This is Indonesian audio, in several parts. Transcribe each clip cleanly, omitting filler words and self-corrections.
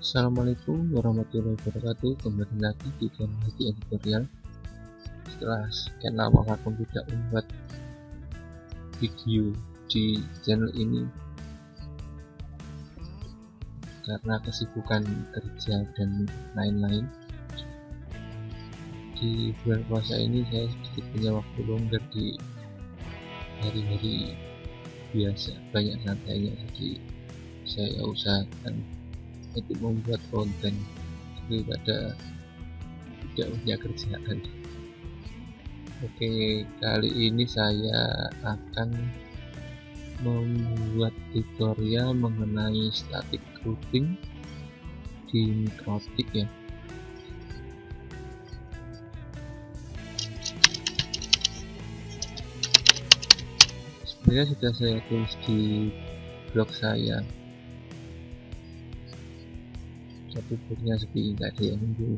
Assalamualaikum warahmatullahi wabarakatuh. Kembali lagi di channel Hadi Editorial. Setelah sekian lama aku tidak membuat video di channel ini karena kesibukan kerja dan lain-lain, di bulan puasa ini saya sedikit punya waktu longgar di hari-hari biasa, banyak santainya, jadi saya usahakan untuk membuat konten daripada tidak punya kerjaan. Oke, kali ini saya akan membuat tutorial mengenai static routing di Mikrotik ya. Sebenarnya sudah saya tulis di blog saya, tapi blognya sepi, nggak ada yang nunggu.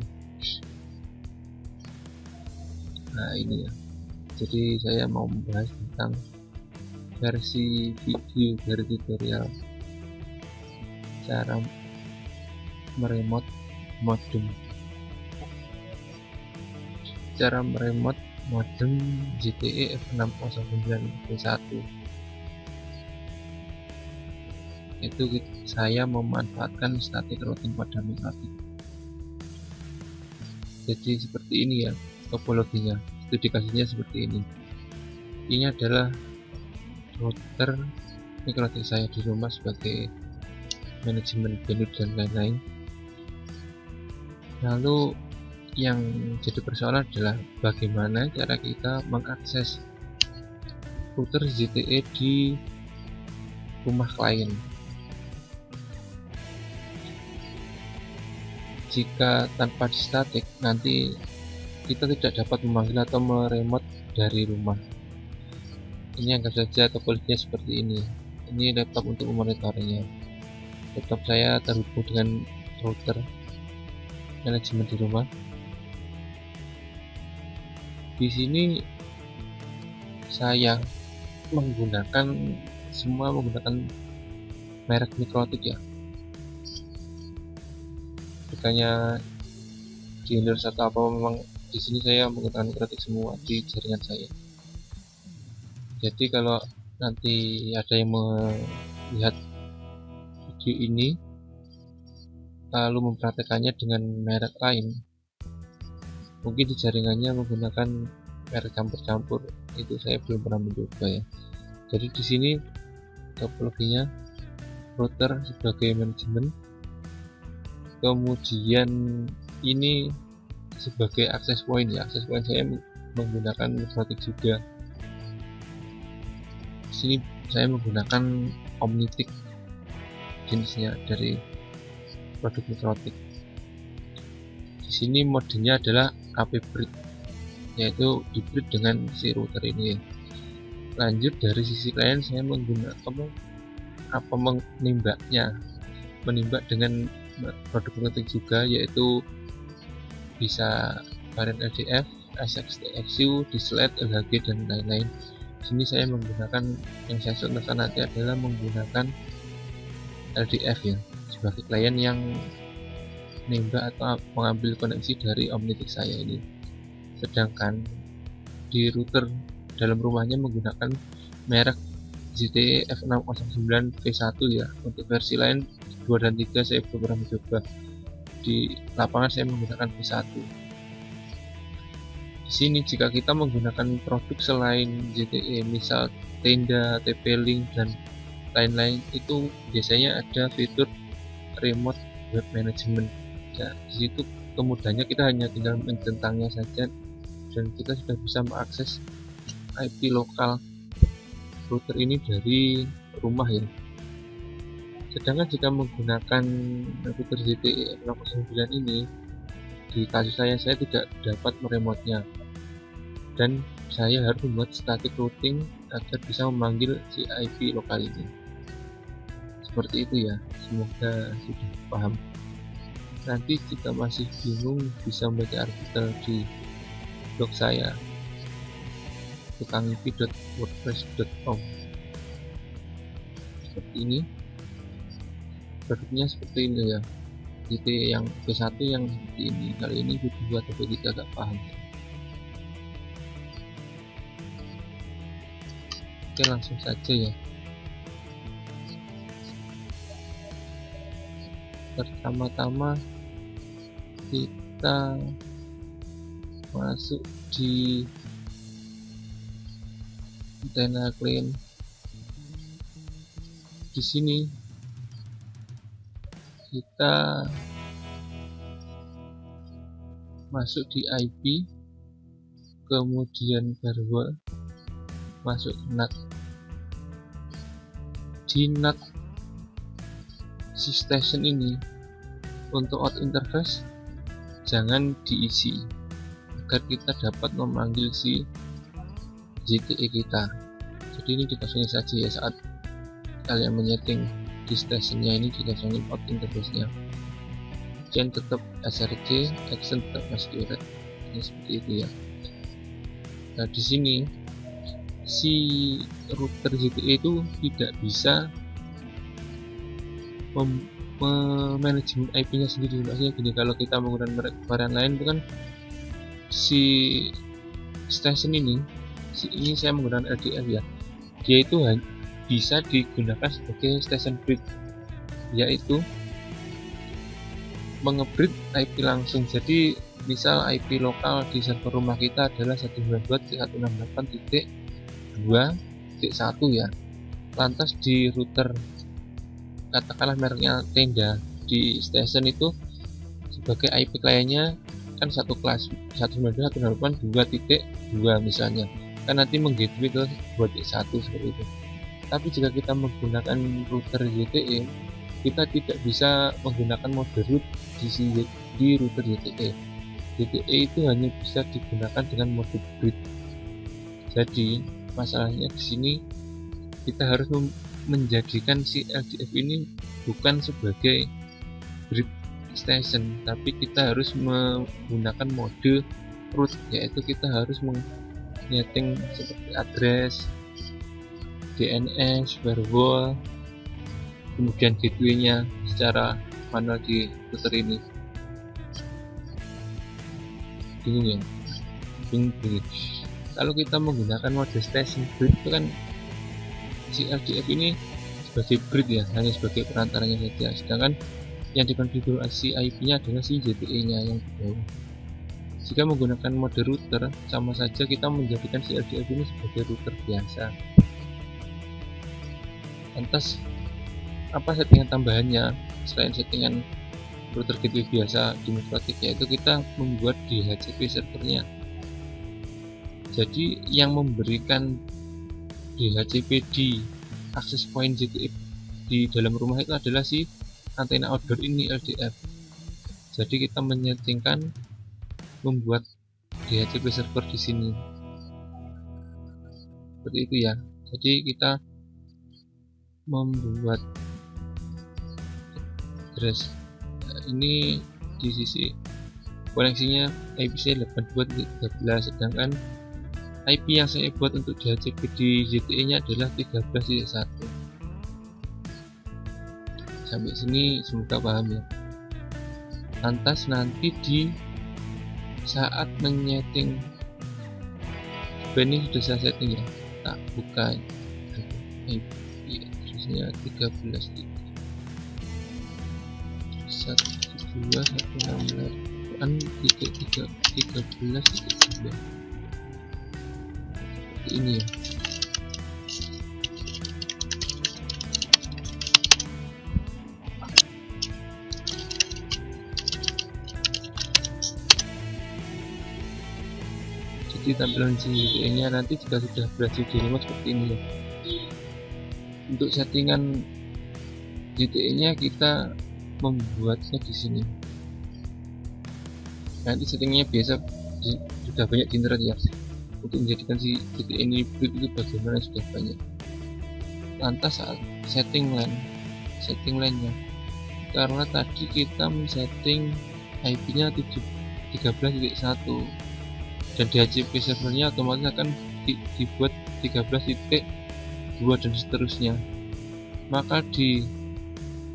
Nah ini ya, jadi saya mau membahas tentang versi video dari tutorial cara meremot modem ZTE F609V1. Itu saya memanfaatkan static routing pada Mikrotik. Jadi seperti ini ya topologinya, spesifikasinya seperti ini. Ini adalah router Mikrotik saya di rumah sebagai manajemen bandwidth dan lain-lain. Lalu yang jadi persoalan adalah bagaimana cara kita mengakses router ZTE di rumah klien. Jika tanpa di static, nanti kita tidak dapat memanggil atau meremot dari rumah. Ini anggap saja topologinya seperti ini. Ini laptop untuk memonitornya. Laptop saya terhubung dengan router manajemen di rumah. Di sini saya menggunakan merek Mikrotik ya, bukannya di endorse atau apa. Memang di sini saya menggunakan Mikrotik semua di jaringan saya. Jadi kalau nanti ada yang melihat video ini lalu mempraktekannya dengan merek lain, mungkin di jaringannya menggunakan merek campur-campur, itu saya belum pernah mencoba ya. Jadi di sini topologinya router sebagai manajemen, kemudian ini sebagai access point ya. Access point saya menggunakan Mikrotik juga. Di sini saya menggunakan Omnitic jenisnya dari produk Mikrotik. Di sini modenya adalah AP Bridge, yaitu hybrid dengan si router ini ya. Lanjut dari sisi klien, saya menggunakan menimbak dengan produk Mikrotik juga, yaitu bisa varian LDF, SXTXU, Dislet, LHG dan lain-lain. Di sini saya menggunakan, yang saya contohkan nanti adalah menggunakan LDF ya, sebagai klien yang menembak atau mengambil koneksi dari Omnitic saya ini. Sedangkan di router dalam rumahnya menggunakan merek ZTE F609V1 ya. Untuk versi lain 2 dan 3 saya belum pernah mencoba. Di lapangan saya menggunakan V1. Di sini jika kita menggunakan produk selain ZTE, misal Tenda, TP-Link dan lain-lain, itu biasanya ada fitur remote web management. Ya, di situ kemudahannya kita hanya tinggal mencentangnya saja dan kita sudah bisa mengakses IP lokal router ini dari rumah ya. Sedangkan jika menggunakan router ZTE F609 ini, di kasus saya tidak dapat meremotnya dan saya harus membuat static routing agar bisa memanggil si IP lokal ini. Seperti itu ya, semoga sudah paham. Nanti jika masih bingung bisa membaca artikel di blog saya tukangip.wordpress.com. Seperti ini, produknya seperti ini ya. JTE yang V1 yang seperti ini, kali ini V2 atau V3 agak paham. Oke, langsung saja ya. Pertama-tama kita masuk di antena clean. Di sini kita masuk di IP, kemudian firewall, masuk NAT. Di NAT si station ini untuk out interface jangan diisi agar kita dapat memanggil si JTE kita. Jadi ini dikosongin saja ya, saat kalian menyeting di stationnya ini dikosongin out interface-nya. Jangan tetap SRC, action tetap masih red. Ini seperti itu ya. Nah di sini si router JTE itu tidak bisa manajemen IP-nya sendiri. Maksudnya gini, kalau kita menggunakan varian lain itu kan si station ini saya menggunakan LDF ya, dia itu bisa digunakan sebagai station bridge, yaitu mengebridge IP langsung. Jadi misal IP lokal di server rumah kita adalah 192.168.2.1 ya, lantas di router katakanlah mereknya Tenda di station itu sebagai IP kliennya kan satu kelas 192.168.2.2 misalnya, kan nanti menggateway ke 2.1 seperti itu. Tapi jika kita menggunakan router JTE, kita tidak bisa menggunakan mode root di router JTE. JTE itu hanya bisa digunakan dengan mode bridge. Jadi masalahnya di sini kita harus menjadikan si LDF ini bukan sebagai bridge station, tapi kita harus menggunakan mode root, yaitu kita harus menyeting seperti address, DNS, firewall, kemudian gateway-nya secara manual di router ini. Bingung ya? Bingung. Kalau kita menggunakan mode station bridge itu kan si LDF ini sebagai bridge ya, hanya sebagai perantaranya saja, sedangkan yang dikonfigurasi IP-nya adalah si JTE-nya yang di bawah. Jika menggunakan mode router, sama saja kita menjadikan si LDF ini sebagai router biasa. Lantas apa settingan tambahannya selain settingan router gateway biasa demokratik, yaitu kita membuat DHCP servernya. Jadi yang memberikan DHCP di access point JTE di dalam rumah itu adalah si antena outdoor ini LDF. Jadi kita menyetingkan membuat DHCP server di sini. Seperti itu ya. Jadi kita membuat address ini di sisi koneksinya IPC 82.13, sedangkan IP yang saya buat untuk DHCP di JTE nya adalah 13.1. Sampai sini semoga paham ya. Lantas nanti di saat menyeting, ini sudah saya setting ya, tak buka IP terusnya 13.1 2 13.2 ini ya. Jadi tampilan JTE nya nanti jika sudah berhasil di remote seperti ini ya. Untuk settingan JTE nya kita membuatnya di sini. Nanti settingnya biasa sudah banyak di internet ya. Untuk menjadikan si JTE ini bridge itu bagaimana sudah banyak. Lantas saat setting LAN-nya, karena tadi kita men-setting IP-nya 13.1 dan DHCP servernya otomatis akan dibuat 13.2 dan seterusnya. Maka di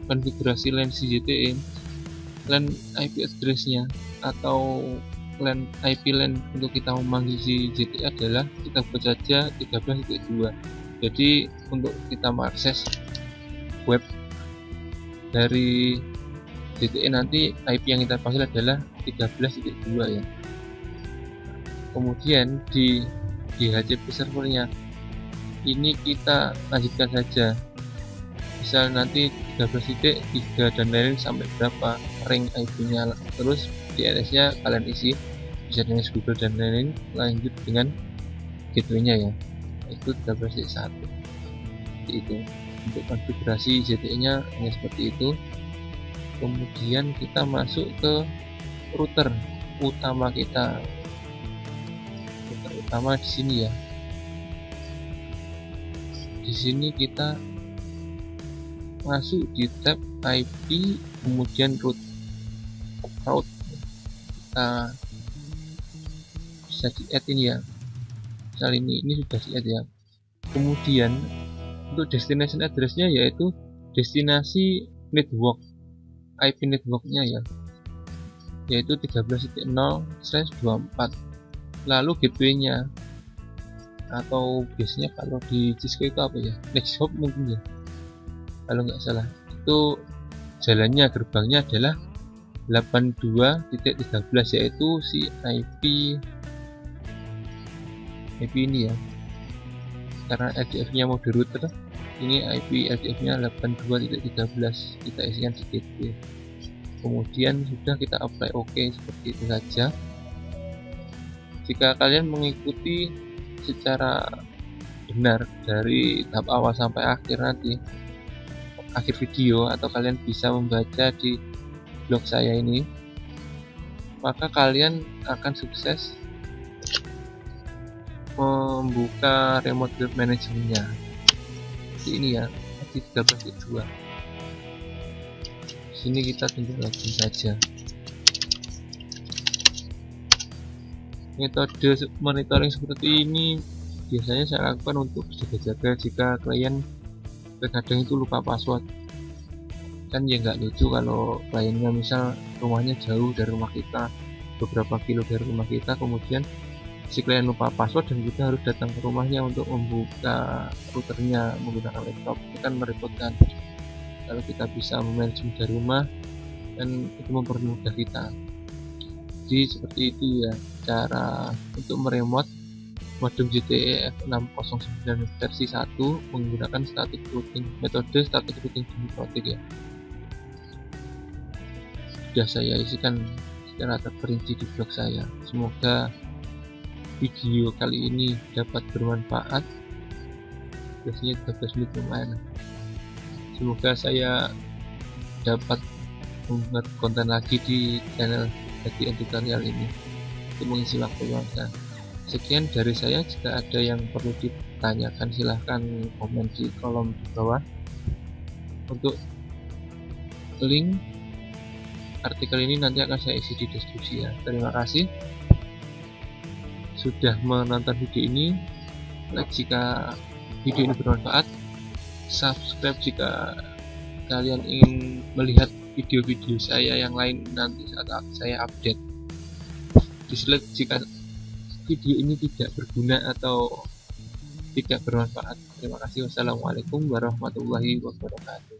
konfigurasi LAN si JTE LAN IP address-nya atau IP LAN untuk kita memanggil si JTE adalah kita buat saja 13.2. Jadi untuk kita mengakses web dari JTE nanti IP yang kita panggil adalah 13.2 ya. Kemudian di DHCP servernya ini kita lanjutkan saja, misal nanti 13.3 dan lain-lain sampai berapa rank IP-nya, terus DNS nya kalian isi, bisa DNS Google dan lain-lain, lanjut dengan gateway-nya ya, itu 13.1. itu untuk konfigurasi JTE nya hanya seperti itu. Kemudian kita masuk ke router utama kita, router utama di sini ya. Di sini kita masuk di tab IP, kemudian route kita bisa di add ini ya, misal ini sudah di add ya. Kemudian untuk destination address-nya yaitu destinasi network, IP networknya ya, yaitu 13.0/24. lalu gateway-nya atau biasanya kalau di Cisco itu apa ya, next hop mungkin ya kalau nggak salah, itu jalannya gerbangnya adalah 82.13, yaitu si IP ini ya, karena LDF nya mode router, ini IP LDF nya 82.13, kita isikan di gateway. Kemudian sudah kita apply OK, seperti itu saja. Jika kalian mengikuti secara benar dari tahap awal sampai akhir nanti, akhir video, atau kalian bisa membaca di blog saya ini, maka kalian akan sukses membuka remote web manajemennya. Ini ya, di 13.2. Sini kita tinggal login saja. Metode monitoring seperti ini biasanya saya lakukan untuk berjaga-jaga jika klien terkadang itu lupa password. Kan ya nggak lucu kalau kliennya misal rumahnya jauh dari rumah kita, beberapa kilo dari rumah kita, kemudian si klien lupa password dan kita harus datang ke rumahnya untuk membuka routernya menggunakan laptop. Itu kan merepotkan. Kalau kita bisa memanage dari rumah, dan itu mempermudah kita. Jadi seperti itu ya cara untuk meremote modem JTE F609 versi 1 menggunakan static routing, metode static routing protect ya. Sudah saya isikan secara terperinci di blog saya. Semoga video kali ini dapat bermanfaat. Biasanya 13 menit lumayan. Semoga saya dapat membuat konten lagi di channel jadi editorial ini untuk mengisi waktu luang. Sekian dari saya. Jika ada yang perlu ditanyakan silahkan komen di kolom di bawah. Untuk link artikel ini nanti akan saya isi di deskripsi ya. Terima kasih sudah menonton video ini. Like jika video ini bermanfaat, subscribe jika kalian ingin melihat video-video saya yang lain nanti saat saya update. Dislike jika video ini tidak berguna atau tidak bermanfaat. Terima kasih. Wassalamualaikum warahmatullahi wabarakatuh.